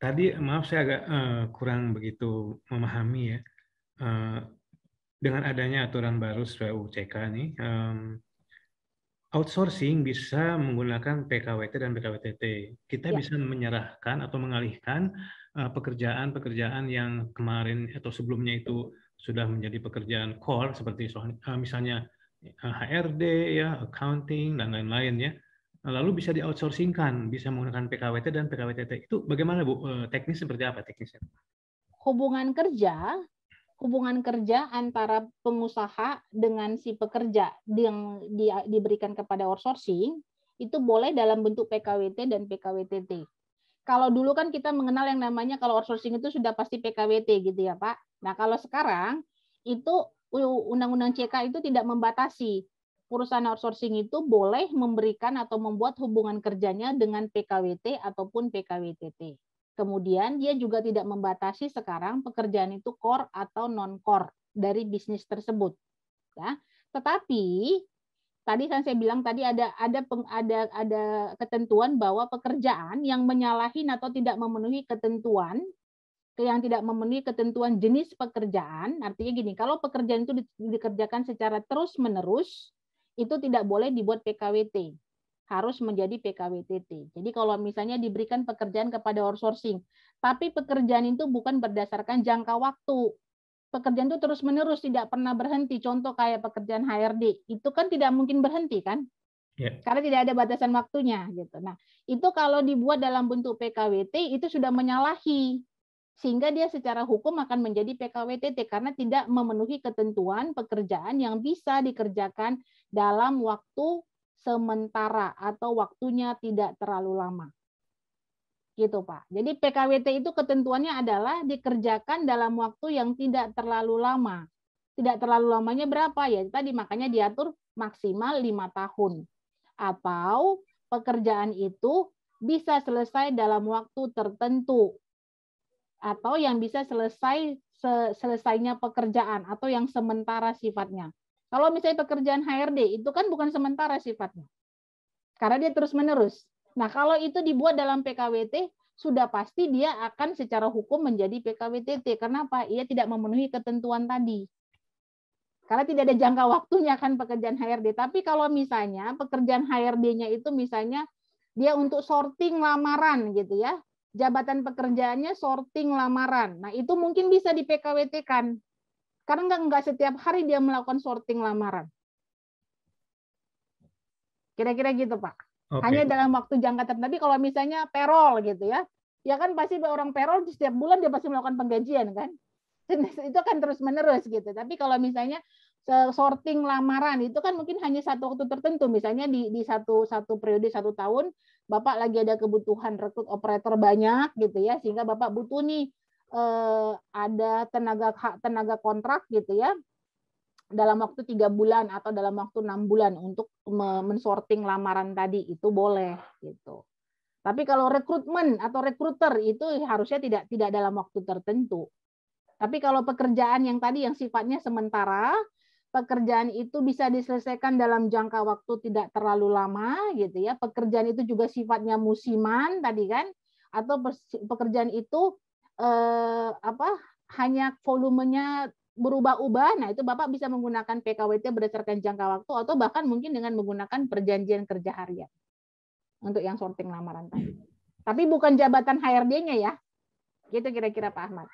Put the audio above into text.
tadi maaf saya agak kurang begitu memahami ya. Dengan adanya aturan baru sesuai UCK nih, outsourcing bisa menggunakan PKWT dan PKWTT. Kita Ya. bisa menyerahkan atau mengalihkan pekerjaan-pekerjaan yang kemarin atau sebelumnya itu sudah menjadi pekerjaan core seperti misalnya HRD ya, accounting dan lain-lain ya. Lalu bisa di-outsourcingkan, bisa menggunakan PKWT dan PKWTT. Itu bagaimana Bu? Teknis seperti apa teknisnya? Hubungan kerja antara pengusaha dengan si pekerja yang diberikan kepada outsourcing itu boleh dalam bentuk PKWT dan PKWTT. Kalau dulu kan kita mengenal yang namanya kalau outsourcing itu sudah pasti PKWT gitu ya Pak. Nah kalau sekarang itu Undang-Undang CK itu tidak membatasi. Perusahaan outsourcing itu boleh memberikan atau membuat hubungan kerjanya dengan PKWT ataupun PKWTT. Kemudian dia juga tidak membatasi sekarang pekerjaan itu core atau non-core dari bisnis tersebut. Ya. Tetapi tadi kan saya bilang tadi ada ketentuan bahwa pekerjaan yang menyalahi atau tidak memenuhi ketentuan jenis pekerjaan, artinya gini, kalau pekerjaan itu dikerjakan secara terus-menerus, itu tidak boleh dibuat PKWT, harus menjadi PKWTT. Jadi kalau misalnya diberikan pekerjaan kepada outsourcing, tapi pekerjaan itu bukan berdasarkan jangka waktu, pekerjaan itu terus-menerus, tidak pernah berhenti, contoh kayak pekerjaan HRD, itu kan tidak mungkin berhenti kan? Yeah. Karena tidak ada batasan waktunya gitu. Nah, itu kalau dibuat dalam bentuk PKWT itu sudah menyalahi, sehingga dia secara hukum akan menjadi PKWTT karena tidak memenuhi ketentuan pekerjaan yang bisa dikerjakan dalam waktu sementara atau waktunya tidak terlalu lama. Gitu Pak. Jadi PKWT itu ketentuannya adalah dikerjakan dalam waktu yang tidak terlalu lama. Tidak terlalu lamanya berapa ya? Tadi makanya diatur maksimal 5 tahun. Atau pekerjaan itu bisa selesai dalam waktu tertentu. Atau yang bisa selesainya pekerjaan atau yang sementara sifatnya. Kalau misalnya pekerjaan HRD itu kan bukan sementara sifatnya. Karena dia terus-menerus. Nah, kalau itu dibuat dalam PKWT, sudah pasti dia akan secara hukum menjadi PKWTT. Kenapa? Ia tidak memenuhi ketentuan tadi. Karena tidak ada jangka waktunya kan pekerjaan HRD. Tapi kalau misalnya pekerjaan HRD-nya itu misalnya dia untuk sorting lamaran gitu ya. Jabatan pekerjaannya sorting lamaran. Nah, itu mungkin bisa di PKWT-kan. Karena nggak setiap hari dia melakukan sorting lamaran. Kira-kira gitu, Pak. Okay. Hanya dalam waktu jangka tertentu. Tapi kalau misalnya payroll gitu ya, ya kan pasti orang payroll setiap bulan dia pasti melakukan penggajian kan. Itu kan terus-menerus gitu. Tapi kalau misalnya sorting lamaran itu kan mungkin hanya satu waktu tertentu, misalnya di satu periode 1 tahun Bapak lagi ada kebutuhan rekrut operator banyak gitu ya, sehingga Bapak butuh nih ada tenaga kontrak gitu ya dalam waktu 3 bulan atau dalam waktu 6 bulan untuk mensorting lamaran tadi, itu boleh gitu. Tapi kalau rekrutmen atau rekruter itu harusnya tidak dalam waktu tertentu. Tapi kalau pekerjaan yang tadi yang sifatnya sementara, pekerjaan itu bisa diselesaikan dalam jangka waktu tidak terlalu lama gitu ya. Pekerjaan itu juga sifatnya musiman tadi kan, atau pekerjaan itu hanya volumenya berubah-ubah. Nah, itu Bapak bisa menggunakan PKWT berdasarkan jangka waktu atau bahkan mungkin dengan menggunakan perjanjian kerja harian untuk yang sorting lamaran tadi. Tapi bukan jabatan HRD-nya ya. Gitu kira-kira Pak Ahmad.